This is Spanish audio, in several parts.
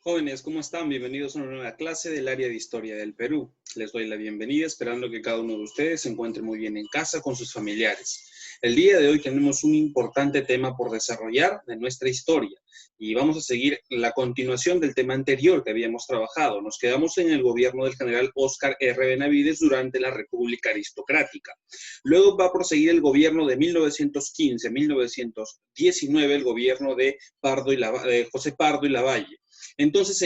Jóvenes, ¿cómo están? Bienvenidos a una nueva clase del área de Historia del Perú. Les doy la bienvenida, esperando que cada uno de ustedes se encuentre muy bien en casa con sus familiares. El día de hoy tenemos un importante tema por desarrollar de nuestra historia y vamos a seguir la continuación del tema anterior que habíamos trabajado. Nos quedamos en el gobierno del general Óscar R. Benavides durante la República Aristocrática. Luego va a proseguir el gobierno de 1915-1919, el gobierno de José Pardo y Lavalle. Entonces,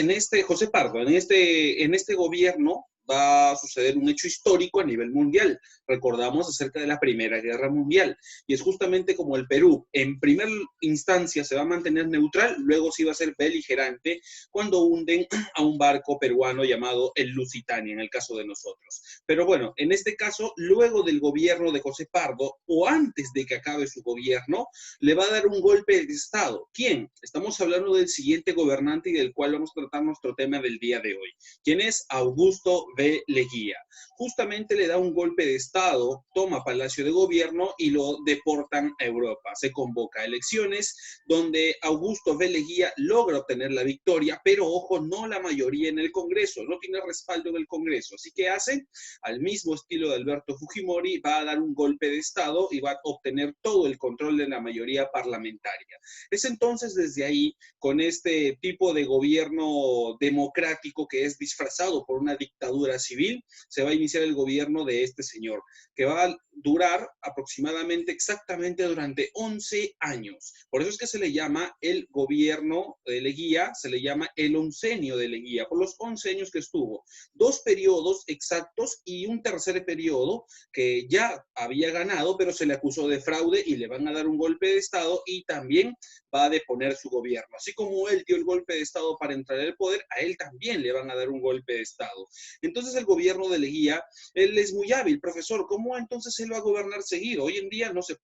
José Pardo, en este gobierno va a suceder un hecho histórico a nivel mundial. Recordamos acerca de la Primera Guerra Mundial. Y es justamente como el Perú, en primera instancia se va a mantener neutral, luego sí va a ser beligerante cuando hunden a un barco peruano llamado el Lusitania, en el caso de nosotros. Pero bueno, en este caso, luego del gobierno de José Pardo, o antes de que acabe su gobierno, le va a dar un golpe de Estado. ¿Quién? Estamos hablando del siguiente gobernante y del cual vamos a tratar nuestro tema del día de hoy. ¿Quién es? Augusto B. Leguía. Justamente le da un golpe de Estado, toma Palacio de Gobierno y lo deportan a Europa. Se convoca a elecciones donde Augusto B. Leguía logra obtener la victoria, pero ojo, no la mayoría en el Congreso, no tiene respaldo en el Congreso. Así que hace, al mismo estilo de Alberto Fujimori, va a dar un golpe de Estado y va a obtener todo el control de la mayoría parlamentaria. Es entonces desde ahí, con este tipo de gobierno democrático que es disfrazado por una dictadura civil, se va a iniciar el gobierno de este señor, que va a durar aproximadamente exactamente durante 11 años. Por eso es que se le llama el gobierno de Leguía, se le llama el oncenio de Leguía, por los 11 años que estuvo. Dos periodos exactos y un tercer periodo que ya había ganado, pero se le acusó de fraude y le van a dar un golpe de Estado y también va a deponer su gobierno. Así como él dio el golpe de Estado para entrar al poder, a él también le van a dar un golpe de Estado. Entonces el gobierno de Leguía, él es muy hábil, profesor, ¿cómo entonces él va a gobernar seguido? Hoy en día no se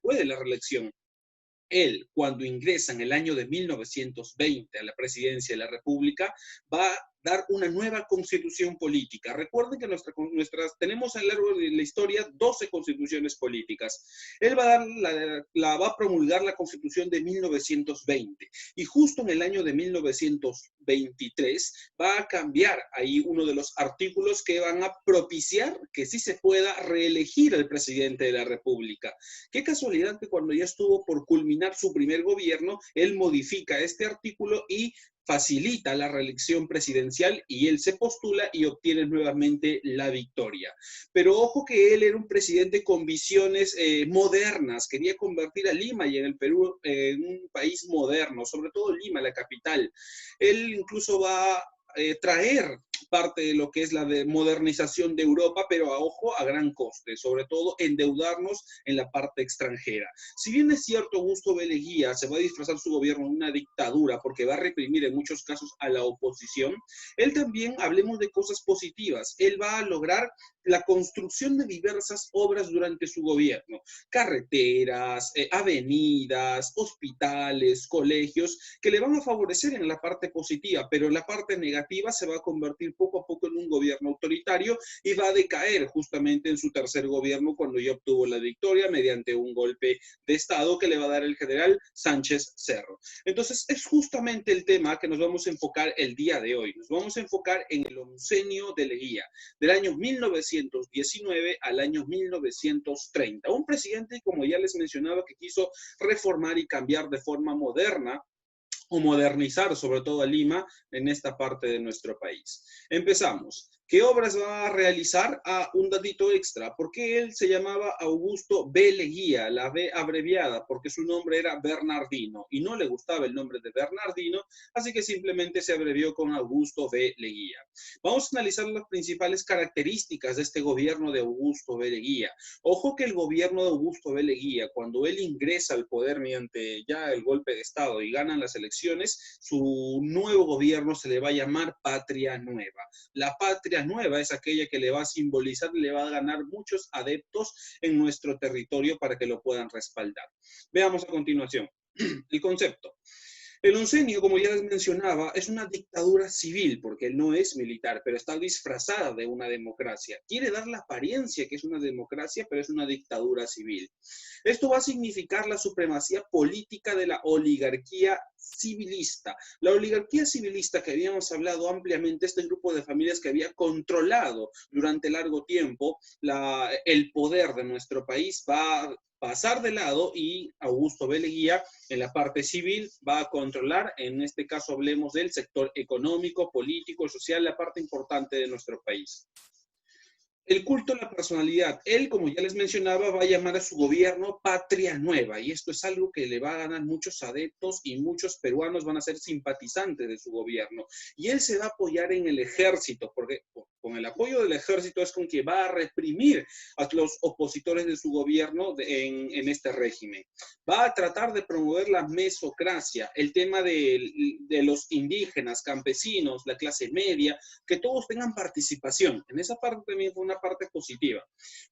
puede la reelección. Él, cuando ingresa en el año de 1920 a la presidencia de la República, va a dar una nueva constitución política. Recuerden que tenemos a lo largo de la historia 12 constituciones políticas. Él va a, va a promulgar la constitución de 1920 y justo en el año de 1923 va a cambiar ahí uno de los artículos que van a propiciar que sí se pueda reelegir al presidente de la República. Qué casualidad que cuando ya estuvo por culminar su primer gobierno, él modifica este artículo y facilita la reelección presidencial y él se postula y obtiene nuevamente la victoria. Pero ojo que él era un presidente con visiones modernas, quería convertir a Lima y en el Perú en un país moderno, sobre todo Lima, la capital. Él incluso va a traer parte de lo que es la modernización de Europa, pero a ojo, a gran coste, sobre todo endeudarnos en la parte extranjera. Si bien es cierto, Augusto B. Leguía se va a disfrazar su gobierno en una dictadura porque va a reprimir en muchos casos a la oposición, él también, hablemos de cosas positivas, él va a lograr la construcción de diversas obras durante su gobierno, carreteras, avenidas, hospitales, colegios, que le van a favorecer en la parte positiva, pero en la parte negativa se va a convertir poco a poco en un gobierno autoritario y va a decaer justamente en su tercer gobierno cuando ya obtuvo la victoria mediante un golpe de Estado que le va a dar el general Sánchez Cerro. Entonces, es justamente el tema que nos vamos a enfocar el día de hoy. Nos vamos a enfocar en el oncenio de Leguía, del año 1919 al año 1930. Un presidente, como ya les mencionaba, que quiso reformar y cambiar de forma moderna o modernizar sobre todo a Lima en esta parte de nuestro país. Empezamos. ¿Qué obras va a realizar? Un datito extra. ¿Por qué él se llamaba Augusto B. Leguía? La B abreviada, porque su nombre era Bernardino y no le gustaba el nombre de Bernardino, así que simplemente se abrevió con Augusto B. Leguía. Vamos a analizar las principales características de este gobierno de Augusto B. Leguía. Ojo que el gobierno de Augusto B. Leguía, cuando él ingresa al poder mediante ya el golpe de Estado y ganan las elecciones, su nuevo gobierno se le va a llamar Patria Nueva. La Patria Nueva es aquella que le va a simbolizar y le va a ganar muchos adeptos en nuestro territorio para que lo puedan respaldar. Veamos a continuación el concepto. El oncenio, como ya les mencionaba, es una dictadura civil, porque él no es militar, pero está disfrazada de una democracia. Quiere dar la apariencia que es una democracia, pero es una dictadura civil. Esto va a significar la supremacía política de la oligarquía civilista. La oligarquía civilista que habíamos hablado ampliamente, este grupo de familias que había controlado durante largo tiempo el poder de nuestro país, va a pasar de lado y Augusto B. Leguía en la parte civil va a controlar, en este caso hablemos del sector económico, político, social, la parte importante de nuestro país. El culto a la personalidad. Él, como ya les mencionaba, va a llamar a su gobierno Patria Nueva, y esto es algo que le va a ganar muchos adeptos y muchos peruanos van a ser simpatizantes de su gobierno. Y él se va a apoyar en el ejército, porque con el apoyo del ejército es con que va a reprimir a los opositores de su gobierno en este régimen. Va a tratar de promover la mesocracia, el tema de los indígenas, campesinos, la clase media, que todos tengan participación. En esa parte también fue una parte positiva.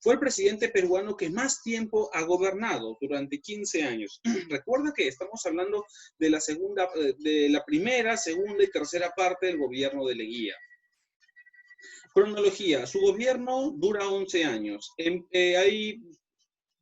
Fue el presidente peruano que más tiempo ha gobernado, durante 15 años. Recuerda que estamos hablando de la primera, segunda y tercera parte del gobierno de Leguía. Cronología. Su gobierno dura 11 años.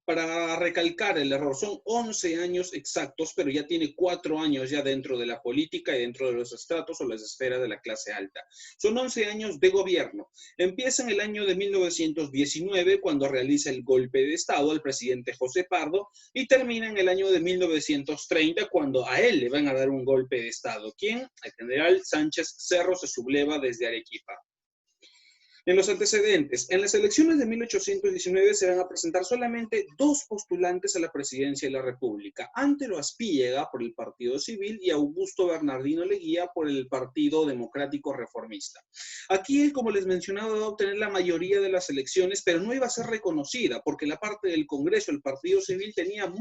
Para recalcar el error, son 11 años exactos, pero ya tiene 4 años ya dentro de la política y dentro de los estratos o las esferas de la clase alta. Son 11 años de gobierno. Empieza en el año de 1919, cuando realiza el golpe de Estado al presidente José Pardo, y termina en el año de 1930, cuando a él le van a dar un golpe de Estado. ¿Quién? El general Sánchez Cerro se subleva desde Arequipa. En los antecedentes, en las elecciones de 1819 se van a presentar solamente 2 postulantes a la presidencia de la República, Antero Aspíllega por el Partido Civil y Augusto Bernardino Leguía por el Partido Democrático Reformista. Aquí, como les mencionaba, va a obtener la mayoría de las elecciones, pero no iba a ser reconocida porque la parte del Congreso, el Partido Civil, tenía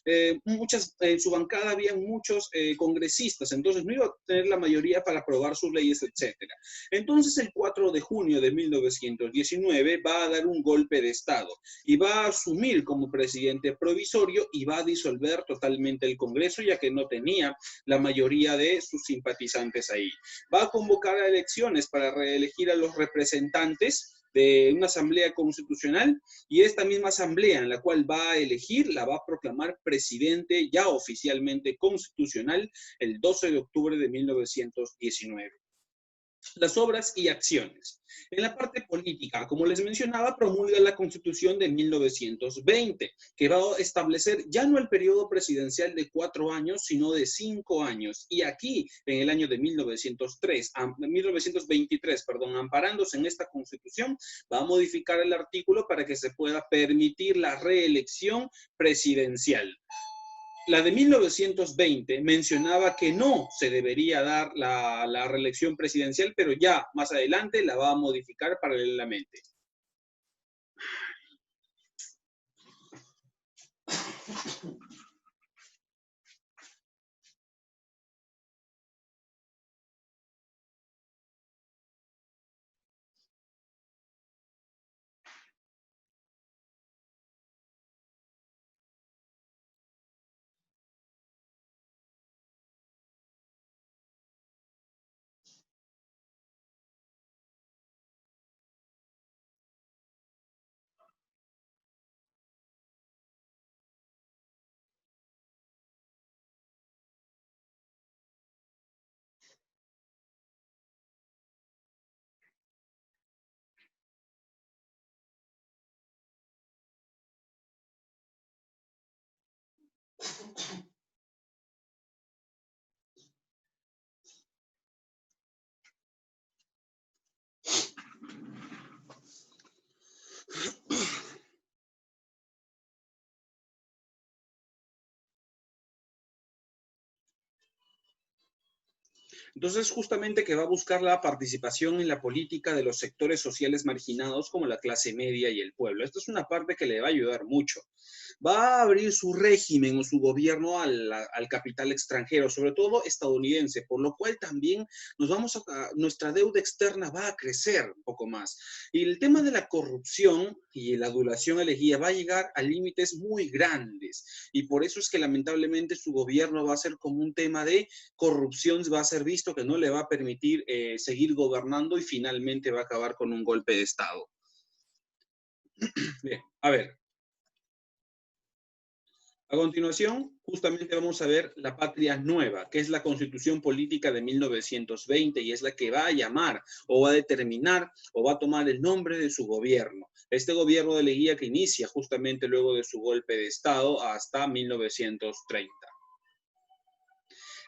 en su bancada había muchos congresistas, entonces no iba a tener la mayoría para aprobar sus leyes, etcétera. Entonces, el 4 de junio de 1919 va a dar un golpe de Estado y va a asumir como presidente provisorio y va a disolver totalmente el Congreso, ya que no tenía la mayoría de sus simpatizantes ahí. Va a convocar a elecciones para reelegir a los representantes de una asamblea constitucional, y esta misma asamblea en la cual va a elegir la va a proclamar presidente ya oficialmente constitucional el 12 de octubre de 1919. Las obras y acciones. En la parte política, como les mencionaba, promulga la Constitución de 1920, que va a establecer ya no el periodo presidencial de 4 años, sino de 5 años. Y aquí, en el año de 1923, amparándose en esta Constitución, va a modificar el artículo para que se pueda permitir la reelección presidencial. La de 1920 mencionaba que no se debería dar la reelección presidencial, pero ya más adelante la va a modificar paralelamente. Entonces, justamente que va a buscar la participación en la política de los sectores sociales marginados como la clase media y el pueblo. Esta es una parte que le va a ayudar mucho. Va a abrir su régimen o su gobierno al capital extranjero, sobre todo estadounidense, por lo cual también nuestra deuda externa va a crecer un poco más. Y el tema de la corrupción y la adulación elegida va a llegar a límites muy grandes. Y por eso es que lamentablemente su gobierno va a ser como un tema de corrupción, va a ser visto que no le va a permitir seguir gobernando y finalmente va a acabar con un golpe de Estado. Bien, a ver. A continuación, justamente vamos a ver la patria nueva, que es la Constitución Política de 1920 y es la que va a llamar o va a determinar o va a tomar el nombre de su gobierno. Este gobierno de Leguía que inicia justamente luego de su golpe de Estado hasta 1930.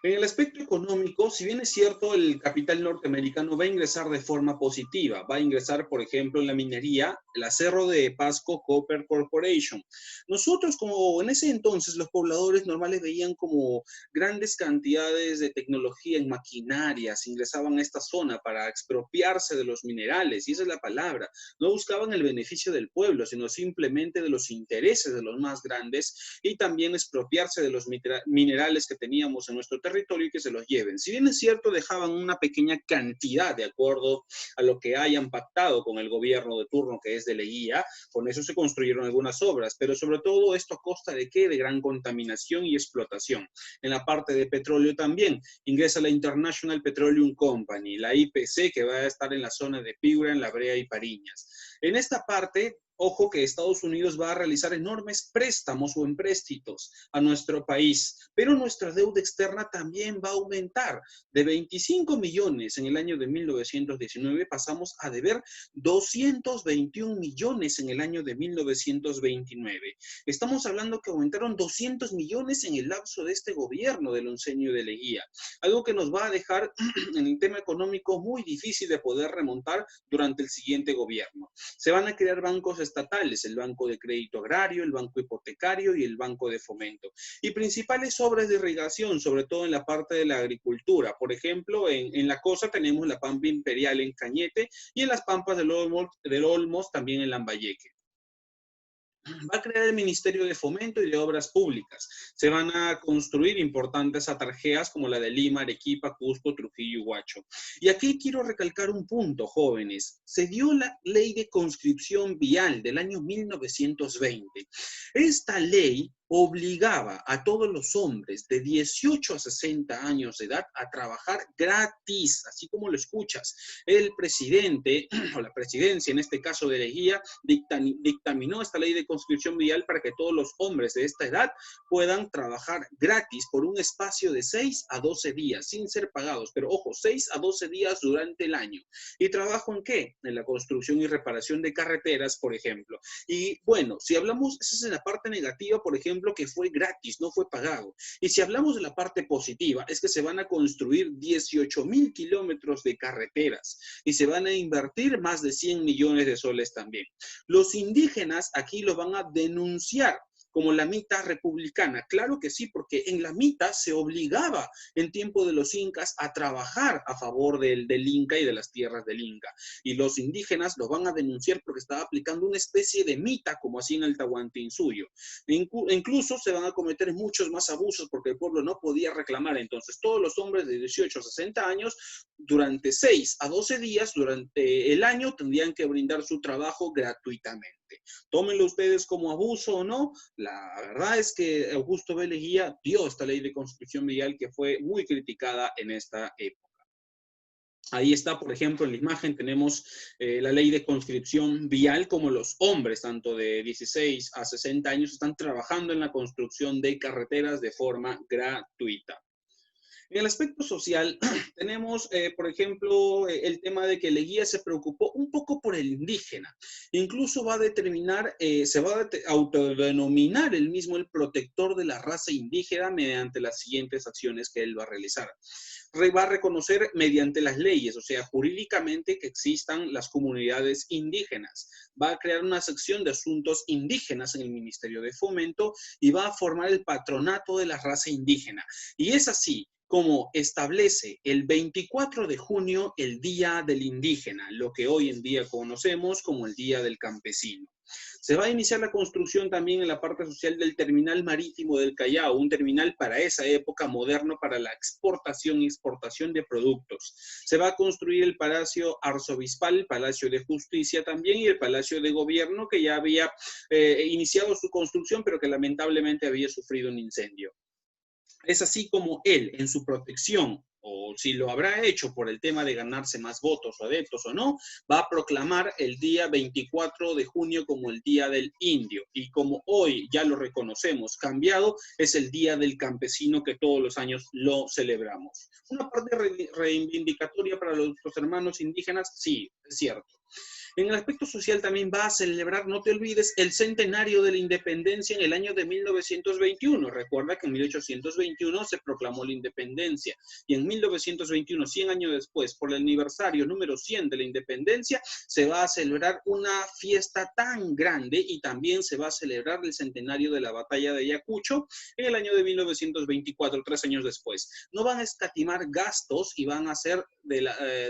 En el aspecto económico, si bien es cierto, el capital norteamericano va a ingresar de forma positiva. Va a ingresar, por ejemplo, en la minería, el Cerro de Pasco Copper Corporation. Nosotros, como en ese entonces, los pobladores normales veían como grandes cantidades de tecnología en maquinarias, ingresaban a esta zona para expropiarse de los minerales, y esa es la palabra. No buscaban el beneficio del pueblo, sino simplemente de los intereses de los más grandes y también expropiarse de los minerales que teníamos en nuestro territorio y que se los lleven. Si bien es cierto, dejaban una pequeña cantidad de acuerdo a lo que hayan pactado con el gobierno de turno, que es de Leguía, con eso se construyeron algunas obras, pero sobre todo esto a costa de ¿qué? De gran contaminación y explotación. En la parte de petróleo también ingresa la International Petroleum Company, la IPC, que va a estar en la zona de Piura, en La Brea y Pariñas. En esta parte, ojo que Estados Unidos va a realizar enormes préstamos o empréstitos a nuestro país, pero nuestra deuda externa también va a aumentar. De 25 millones en el año de 1919 pasamos a deber 221 millones en el año de 1929. Estamos hablando que aumentaron 200 millones en el lapso de este gobierno del oncenio de Leguía, algo que nos va a dejar en el tema económico muy difícil de poder remontar durante el siguiente gobierno. Se van a crear bancos estatales, el Banco de Crédito Agrario, el Banco Hipotecario y el Banco de Fomento. Y principales obras de irrigación, sobre todo en la parte de la agricultura. Por ejemplo, en la costa tenemos la Pampa Imperial en Cañete y en las Pampas del Olmos también en Lambayeque. Va a crear el Ministerio de Fomento y de Obras Públicas. Se van a construir importantes atarjeas como la de Lima, Arequipa, Cusco, Trujillo y Huacho. Y aquí quiero recalcar un punto, jóvenes. Se dio la Ley de Conscripción Vial del año 1920. Esta ley obligaba a todos los hombres de 18 a 60 años de edad a trabajar gratis, así como lo escuchas. El presidente, o la presidencia en este caso de Leguía, dictaminó esta ley de conscripción vial para que todos los hombres de esta edad puedan trabajar gratis por un espacio de 6 a 12 días, sin ser pagados, pero ojo, 6 a 12 días durante el año. ¿Y trabajo en qué? En la construcción y reparación de carreteras, por ejemplo. Y bueno, si hablamos, esa es la parte negativa, por ejemplo, que fue gratis, no fue pagado. Y si hablamos de la parte positiva, es que se van a construir 18,000 kilómetros de carreteras y se van a invertir más de 100 millones de soles también. Los indígenas aquí lo van a denunciar como la mitad republicana. Claro que sí, porque en la mitad se obligaba en tiempo de los incas a trabajar a favor del Inca y de las tierras del Inca. Y los indígenas lo van a denunciar porque estaba aplicando una especie de mita, como así en el Tahuantinsuyo. Incluso se van a cometer muchos más abusos porque el pueblo no podía reclamar. Entonces, todos los hombres de 18 a 60 años, durante 6 a 12 días, durante el año, tendrían que brindar su trabajo gratuitamente. Tómenlo ustedes como abuso o no, la verdad es que Augusto B. Leguía dio esta ley de conscripción vial que fue muy criticada en esta época. Ahí está, por ejemplo, en la imagen tenemos la ley de conscripción vial, como los hombres, tanto de 16 a 60 años, están trabajando en la construcción de carreteras de forma gratuita. En el aspecto social, tenemos, por ejemplo, el tema de que Leguía se preocupó un poco por el indígena. Incluso va a determinar, se va a autodenominar él mismo el protector de la raza indígena mediante las siguientes acciones que él va a realizar. Va a reconocer mediante las leyes, o sea, jurídicamente, que existan las comunidades indígenas. Va a crear una sección de asuntos indígenas en el Ministerio de Fomento y va a formar el patronato de la raza indígena. Y es así como establece el 24 de junio el Día del Indígena, lo que hoy en día conocemos como el Día del Campesino. Se va a iniciar la construcción también en la parte social del terminal marítimo del Callao, un terminal para esa época moderno para la exportación y exportación de productos. Se va a construir el Palacio Arzobispal, Palacio de Justicia también y el Palacio de Gobierno que ya había iniciado su construcción pero que lamentablemente había sufrido un incendio. Es así como él, en su protección, o si lo habrá hecho por el tema de ganarse más votos o adeptos o no, va a proclamar el día 24 de junio como el Día del Indio. Y como hoy ya lo reconocemos cambiado, es el Día del Campesino que todos los años lo celebramos. Una parte reivindicatoria para nuestros hermanos indígenas, sí, es cierto. En el aspecto social también va a celebrar, no te olvides, el centenario de la independencia en el año de 1921. Recuerda que en 1821 se proclamó la independencia y en 1921, 100 años después, por el aniversario número 100 de la independencia, se va a celebrar una fiesta tan grande y también se va a celebrar el centenario de la batalla de Ayacucho en el año de 1924, 3 años después. No van a escatimar gastos y van a ser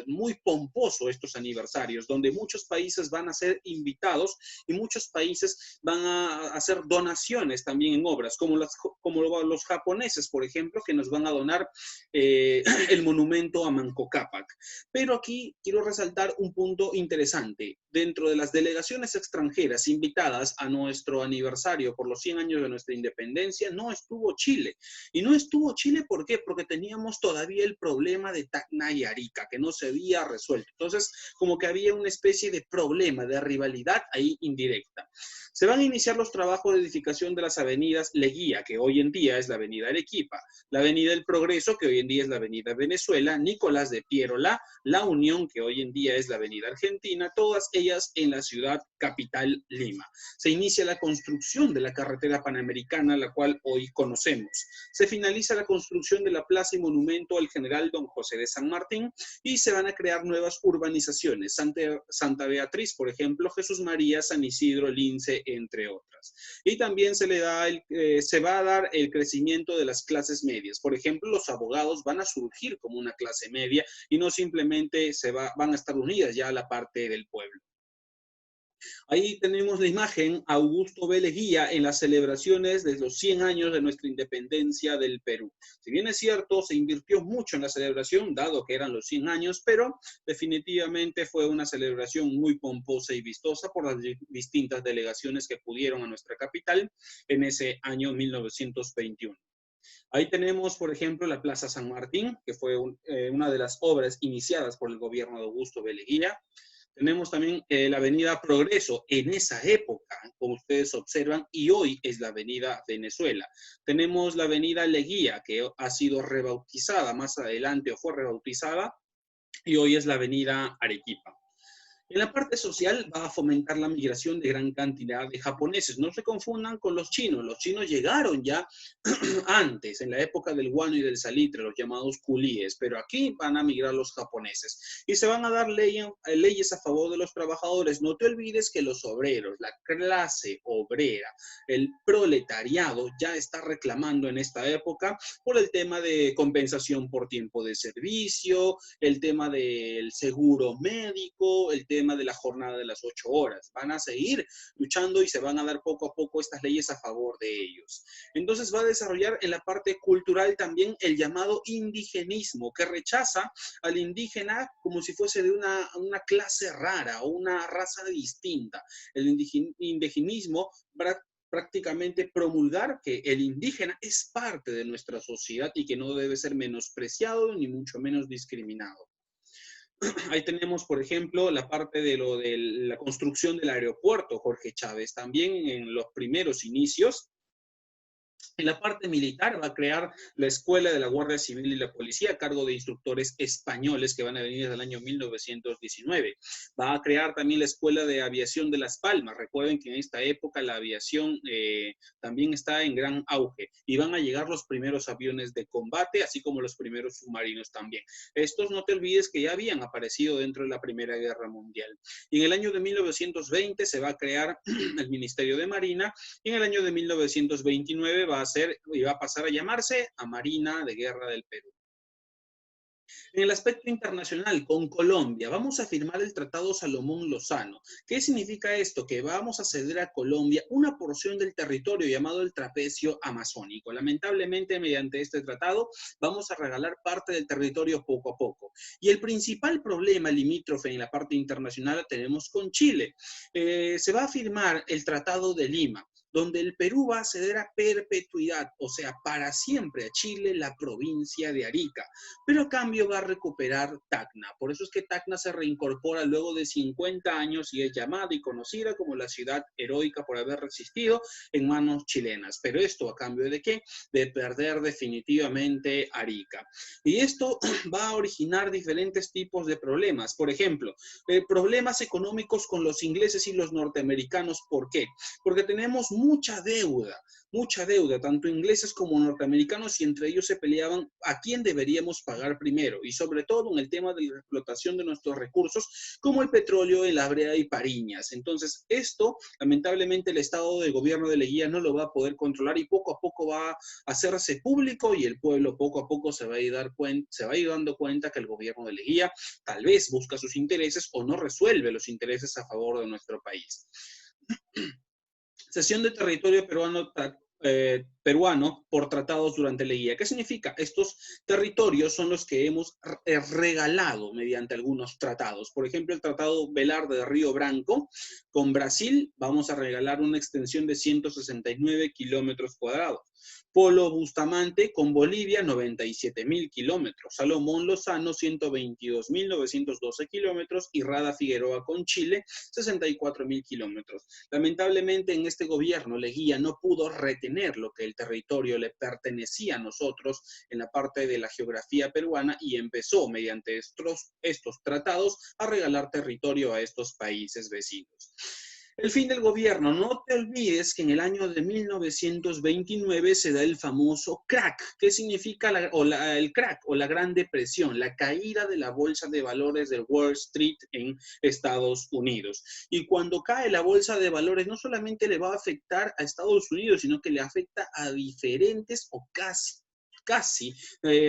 muy pomposo estos aniversarios, donde muchos países van a ser invitados y muchos países van a hacer donaciones también en obras, como los japoneses, por ejemplo, que nos van a donar el monumento a Manco Cápac. Pero aquí quiero resaltar un punto interesante. Dentro de las delegaciones extranjeras invitadas a nuestro aniversario por los 100 años de nuestra independencia, no estuvo Chile. Y no estuvo Chile, ¿por qué? Porque teníamos todavía el problema de Tacna y Arica, que no se había resuelto. Entonces, como que había una especie de problema, de rivalidad ahí indirecta. Se van a iniciar los trabajos de edificación de las avenidas Leguía, que hoy en día es la avenida Arequipa, la avenida El Progreso, que hoy en día es la avenida Venezuela, Nicolás de Piérola, La Unión, que hoy en día es la avenida Argentina, todas ellas en la ciudad capital Lima. Se inicia la construcción de la carretera panamericana, la cual hoy conocemos. Se finaliza la construcción de la plaza y monumento al general Don José de San Martín y se van a crear nuevas urbanizaciones, Santa Beatriz, por ejemplo, Jesús María, San Isidro, Lince, entre otras. Y también se va a dar el crecimiento de las clases medias. Por ejemplo, los abogados van a surgir como una clase media y no simplemente van a estar unidas ya a la parte del pueblo. Ahí tenemos la imagen Augusto B. Leguía en las celebraciones de los 100 años de nuestra independencia del Perú. Si bien es cierto, se invirtió mucho en la celebración, dado que eran los 100 años, pero definitivamente fue una celebración muy pomposa y vistosa por las distintas delegaciones que acudieron a nuestra capital en ese año 1921. Ahí tenemos, por ejemplo, la Plaza San Martín, que fue una de las obras iniciadas por el gobierno de Augusto B. Leguía. Tenemos también la avenida Progreso en esa época, como ustedes observan, y hoy es la avenida Venezuela. Tenemos la avenida Leguía, que ha sido rebautizada más adelante o fue rebautizada, y hoy es la avenida Arequipa. En la parte social va a fomentar la migración de gran cantidad de japoneses. No se confundan con los chinos. Los chinos llegaron ya antes, en la época del guano y del salitre, los llamados culíes, pero aquí van a migrar los japoneses. Y se van a dar leyes a favor de los trabajadores. No te olvides que los obreros, la clase obrera, el proletariado ya está reclamando en esta época por el tema de compensación por tiempo de servicio, el tema del seguro médico, el tema de la jornada de las 8 horas. Van a seguir luchando y se van a dar poco a poco estas leyes a favor de ellos. Entonces va a desarrollar en la parte cultural también el llamado indigenismo, que rechaza al indígena como si fuese de una clase rara o una raza distinta. El indigenismo prácticamente promulgar que el indígena es parte de nuestra sociedad y que no debe ser menospreciado ni mucho menos discriminado. Ahí tenemos, por ejemplo, la parte de la construcción del aeropuerto Jorge Chávez. También en los primeros inicios, en la parte militar va a crear la Escuela de la Guardia Civil y la Policía a cargo de instructores españoles que van a venir desde el año 1919. Va a crear también la Escuela de Aviación de Las Palmas. Recuerden que en esta época la aviación también está en gran auge y van a llegar los primeros aviones de combate, así como los primeros submarinos también. Estos no te olvides que ya habían aparecido dentro de la Primera Guerra Mundial. Y en el año de 1920 se va a crear el Ministerio de Marina y en el año de 1929 va a pasar a llamarse a Marina de Guerra del Perú. En el aspecto internacional, con Colombia, vamos a firmar el Tratado Salomón-Lozano. ¿Qué significa esto? Que vamos a ceder a Colombia una porción del territorio llamado el trapecio amazónico. Lamentablemente, mediante este tratado, vamos a regalar parte del territorio poco a poco. Y el principal problema limítrofe en la parte internacional la tenemos con Chile. Se va a firmar el Tratado de Lima, donde el Perú va a ceder a perpetuidad, o sea, para siempre a Chile la provincia de Arica, pero a cambio va a recuperar Tacna. Por eso es que Tacna se reincorpora luego de 50 años y es llamada y conocida como la ciudad heroica por haber resistido en manos chilenas. Pero esto a cambio de ¿qué? De perder definitivamente Arica. Y esto va a originar diferentes tipos de problemas. Por ejemplo, problemas económicos con los ingleses y los norteamericanos. ¿Por qué? Porque tenemos mucha deuda, tanto ingleses como norteamericanos, y entre ellos se peleaban a quién deberíamos pagar primero, y sobre todo en el tema de la explotación de nuestros recursos, como el petróleo, el Brea y Pariñas. Entonces, esto, lamentablemente, el Estado de Gobierno de Leguía no lo va a poder controlar y poco a poco va a hacerse público y el pueblo poco a poco se va a ir dando cuenta que el Gobierno de Leguía tal vez busca sus intereses o no resuelve los intereses a favor de nuestro país. Cesión de territorio peruano por tratados durante Leguía. ¿Qué significa? Estos territorios son los que hemos regalado mediante algunos tratados. Por ejemplo, el Tratado Velarde de Río Branco con Brasil, vamos a regalar una extensión de 169 kilómetros cuadrados. Polo Bustamante con Bolivia, 97.000 kilómetros. Salomón Lozano, 122.912 kilómetros. Y Rada Figueroa con Chile, 64.000 kilómetros. Lamentablemente, en este gobierno, Leguía no pudo retener lo que el territorio le pertenecía a nosotros en la parte de la geografía peruana y empezó, mediante estos tratados, a regalar territorio a estos países vecinos. El fin del gobierno. No te olvides que en el año de 1929 se da el famoso crack. ¿Qué significa el crack o la Gran Depresión? La caída de la bolsa de valores de Wall Street en Estados Unidos. Y cuando cae la bolsa de valores, no solamente le va a afectar a Estados Unidos, sino que le afecta a diferentes o casi,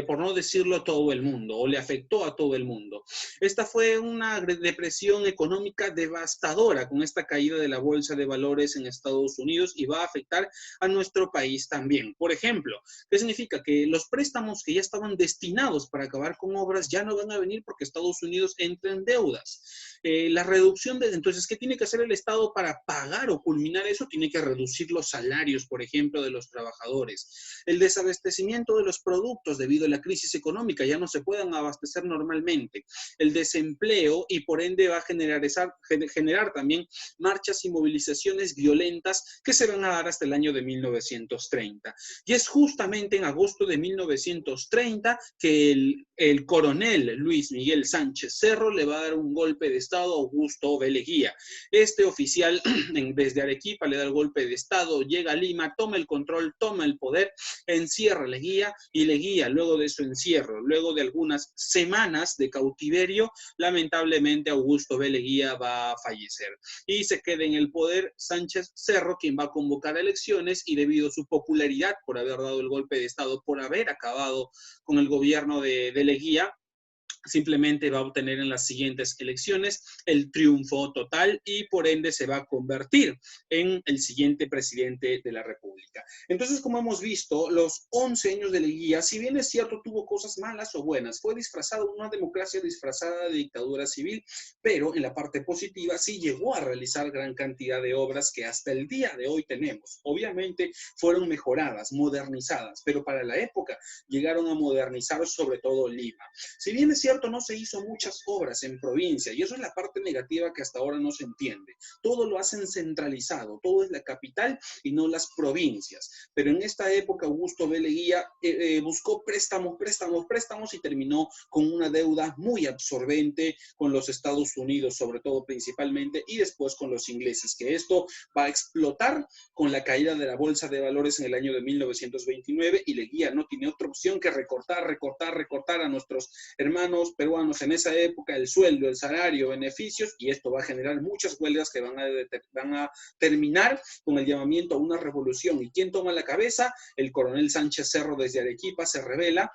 por no decirlo a todo el mundo, o le afectó a todo el mundo. Esta fue una depresión económica devastadora con esta caída de la bolsa de valores en Estados Unidos y va a afectar a nuestro país también. Por ejemplo, ¿qué significa? Que los préstamos que ya estaban destinados para acabar con obras ya no van a venir porque Estados Unidos entra en deudas. La reducción de, entonces, ¿qué tiene que hacer el Estado para pagar o culminar eso? Tiene que reducir los salarios, por ejemplo, de los trabajadores. El desabastecimiento de los productos debido a la crisis económica, ya no se puedan abastecer normalmente. El desempleo y por ende va a generar también marchas y movilizaciones violentas que se van a dar hasta el año de 1930. Y es justamente en agosto de 1930 que el coronel Luis Miguel Sánchez Cerro le va a dar un golpe de Estado a Augusto B. Leguía. Este oficial desde Arequipa le da el golpe de Estado, llega a Lima, toma el control, toma el poder, encierra a Leguía y Leguía, luego de su encierro, luego de algunas semanas de cautiverio, lamentablemente Augusto B. Leguía va a fallecer y se queda en el poder Sánchez Cerro, quien va a convocar elecciones y debido a su popularidad por haber dado el golpe de Estado, por haber acabado con el gobierno de Leguía, simplemente va a obtener en las siguientes elecciones el triunfo total y por ende se va a convertir en el siguiente presidente de la República. Entonces, como hemos visto, los 11 años de Leguía, si bien es cierto, tuvo cosas malas o buenas, fue disfrazado, una democracia disfrazada de dictadura civil, pero en la parte positiva sí llegó a realizar gran cantidad de obras que hasta el día de hoy tenemos. Obviamente fueron mejoradas, modernizadas, pero para la época llegaron a modernizar sobre todo Lima. Si bien es cierto, no se hizo muchas obras en provincia, y eso es la parte negativa que hasta ahora no se entiende. Todo lo hacen centralizado, todo es la capital y no las provincias. Pero en esta época, Augusto B. Leguía buscó préstamos y terminó con una deuda muy absorbente con los Estados Unidos, sobre todo principalmente, y después con los ingleses, que esto va a explotar con la caída de la bolsa de valores en el año de 1929 y Leguía no tiene otra opción que recortar a nuestros hermanos peruanos en esa época el sueldo, el salario, beneficios, y esto va a generar muchas huelgas que van a terminar con el llamamiento a una revolución. ¿Y quién toma la cabeza? El coronel Sánchez Cerro desde Arequipa se rebela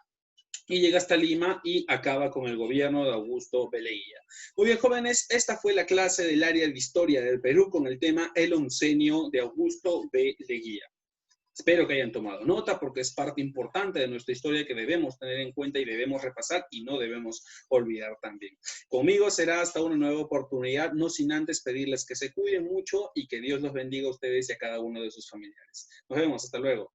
y llega hasta Lima y acaba con el gobierno de Augusto B. Leguía. Muy bien, jóvenes, esta fue la clase del área de Historia del Perú con el tema El oncenio de Augusto B. Leguía. Espero que hayan tomado nota porque es parte importante de nuestra historia que debemos tener en cuenta y debemos repasar y no debemos olvidar también. Conmigo será hasta una nueva oportunidad, no sin antes pedirles que se cuiden mucho y que Dios los bendiga a ustedes y a cada uno de sus familiares. Nos vemos, hasta luego.